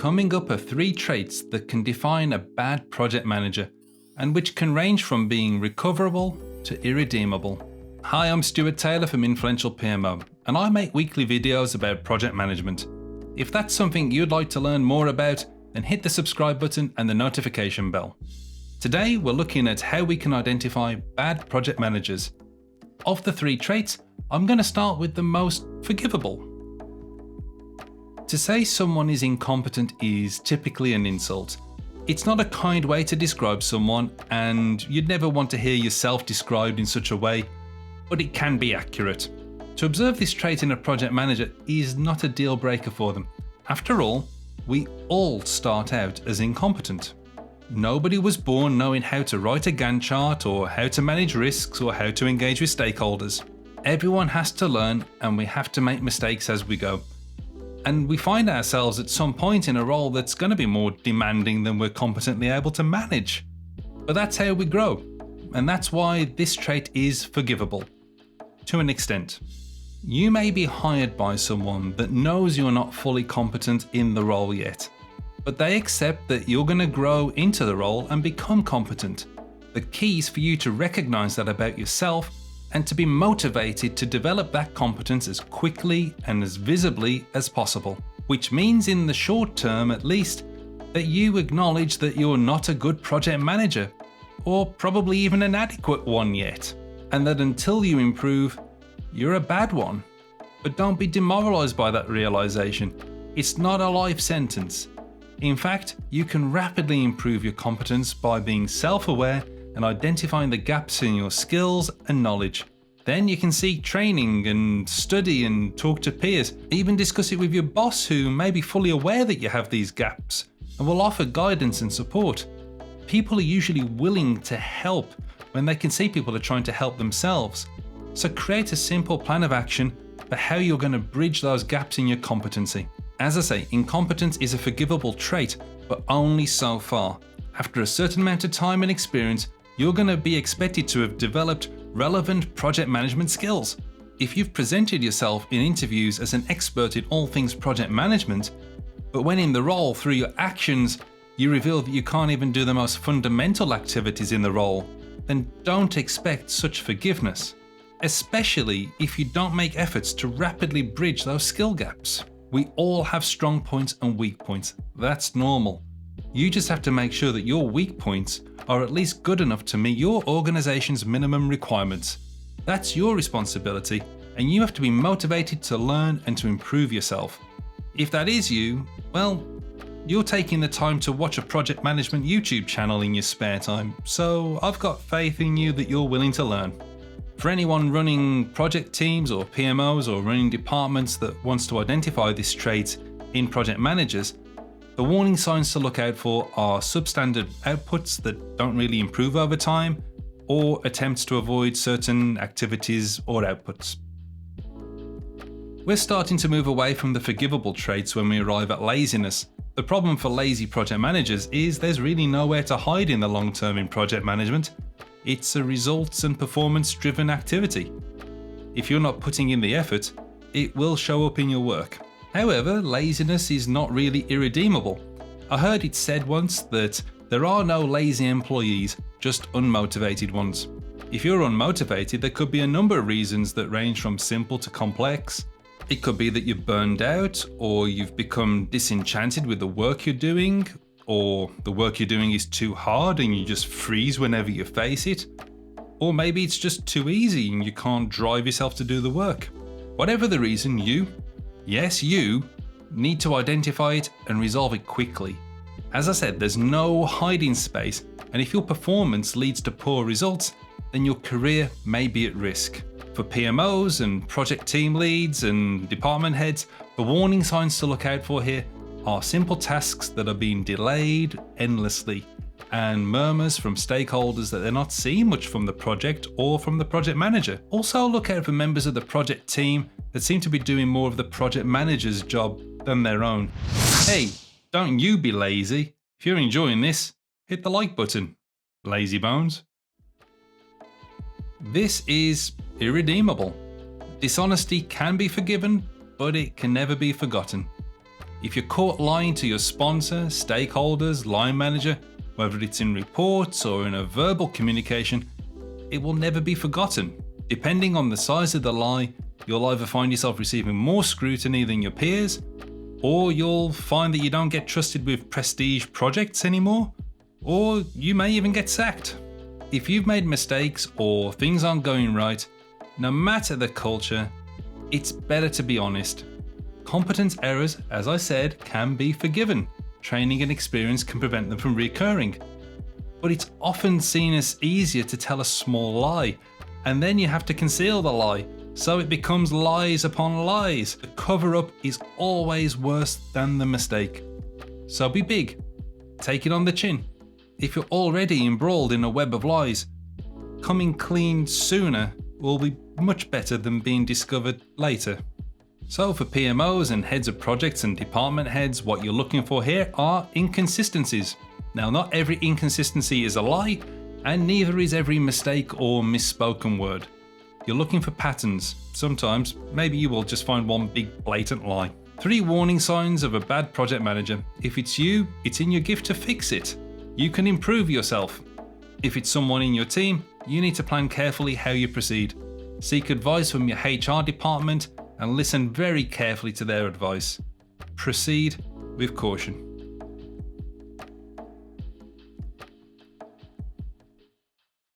coming up are 3 traits that can define a bad project manager and which can range from being recoverable to irredeemable. Hi, I'm Stuart Taylor from Influential PMO, and I make weekly videos about project management. If that's something you'd like to learn more about, then hit the subscribe button and the notification bell. Today, we're looking at how we can identify bad project managers. Of the 3 traits, I'm going to start with the most forgivable. To say someone is incompetent is typically an insult. It's not a kind way to describe someone, and you'd never want to hear yourself described in such a way, but it can be accurate. To observe this trait in a project manager is not a deal breaker for them. After all, we all start out as incompetent. Nobody was born knowing how to write a Gantt chart or how to manage risks or how to engage with stakeholders. Everyone has to learn, and we have to make mistakes as we go. And we find ourselves at some point in a role that's going to be more demanding than we're competently able to manage. But that's how we grow, and that's why this trait is forgivable. To an extent. You may be hired by someone that knows you're not fully competent in the role yet, but they accept that you're going to grow into the role and become competent. The key is for you to recognize that about yourself and to be motivated to develop that competence as quickly and as visibly as possible, which means in the short term at least, that you acknowledge that you're not a good project manager, or probably even an adequate one yet, and that until you improve, you're a bad one. But don't be demoralized by that realization. It's not a life sentence. In fact, you can rapidly improve your competence by being self-aware and identifying the gaps in your skills and knowledge. Then you can seek training and study and talk to peers, even discuss it with your boss who may be fully aware that you have these gaps and will offer guidance and support. People are usually willing to help when they can see people are trying to help themselves. So create a simple plan of action for how you're going to bridge those gaps in your competency. As I say, incompetence is a forgivable trait, but only so far. After a certain amount of time and experience, you're going to be expected to have developed relevant project management skills. If you've presented yourself in interviews as an expert in all things project management, but when in the role through your actions, you reveal that you can't even do the most fundamental activities in the role, then don't expect such forgiveness, especially if you don't make efforts to rapidly bridge those skill gaps. We all have strong points and weak points. That's normal. You just have to make sure that your weak points are at least good enough to meet your organization's minimum requirements. That's your responsibility, and you have to be motivated to learn and to improve yourself. If that is you, well, you're taking the time to watch a project management YouTube channel in your spare time, so I've got faith in you that you're willing to learn. For anyone running project teams or PMOs or running departments that wants to identify this trait in project managers, the warning signs to look out for are substandard outputs that don't really improve over time, or attempts to avoid certain activities or outputs. We're starting to move away from the forgivable traits when we arrive at laziness. The problem for lazy project managers is there's really nowhere to hide in the long term in project management. It's a results and performance driven activity. If you're not putting in the effort, it will show up in your work. However, laziness is not really irredeemable. I heard it said once that there are no lazy employees, just unmotivated ones. If you're unmotivated, there could be a number of reasons that range from simple to complex. It could be that you're burned out, or you've become disenchanted with the work you're doing, or the work you're doing is too hard and you just freeze whenever you face it. Or maybe it's just too easy and you can't drive yourself to do the work. Whatever the reason, you need to identify it and resolve it quickly. As I said, there's no hiding space, and if your performance leads to poor results, then your career may be at risk. For PMOs and project team leads and department heads, the warning signs to look out for here are simple tasks that are being delayed endlessly, and murmurs from stakeholders that they're not seeing much from the project or from the project manager. Also look out for members of the project team that seem to be doing more of the project manager's job than their own. Hey, don't you be lazy. If you're enjoying this, hit the like button. Lazy bones. This is irredeemable. Dishonesty can be forgiven, but it can never be forgotten. If you're caught lying to your sponsor, stakeholders, line manager, whether it's in reports or in a verbal communication, it will never be forgotten. Depending on the size of the lie, you'll either find yourself receiving more scrutiny than your peers, or you'll find that you don't get trusted with prestige projects anymore, or you may even get sacked. If you've made mistakes or things aren't going right, no matter the culture, it's better to be honest. Competence errors, as I said, can be forgiven. Training and experience can prevent them from recurring. But it's often seen as easier to tell a small lie, and then you have to conceal the lie, so it becomes lies upon lies. The cover-up is always worse than the mistake. So be big. Take it on the chin. If you're already embroiled in a web of lies, coming clean sooner will be much better than being discovered later. So for PMOs and heads of projects and department heads, what you're looking for here are inconsistencies. Now, not every inconsistency is a lie, and neither is every mistake or misspoken word. You're looking for patterns. Sometimes, maybe you will just find one big blatant lie. 3 warning signs of a bad project manager. If it's you, it's in your gift to fix it. You can improve yourself. If it's someone in your team, you need to plan carefully how you proceed. Seek advice from your HR department and listen very carefully to their advice. Proceed with caution.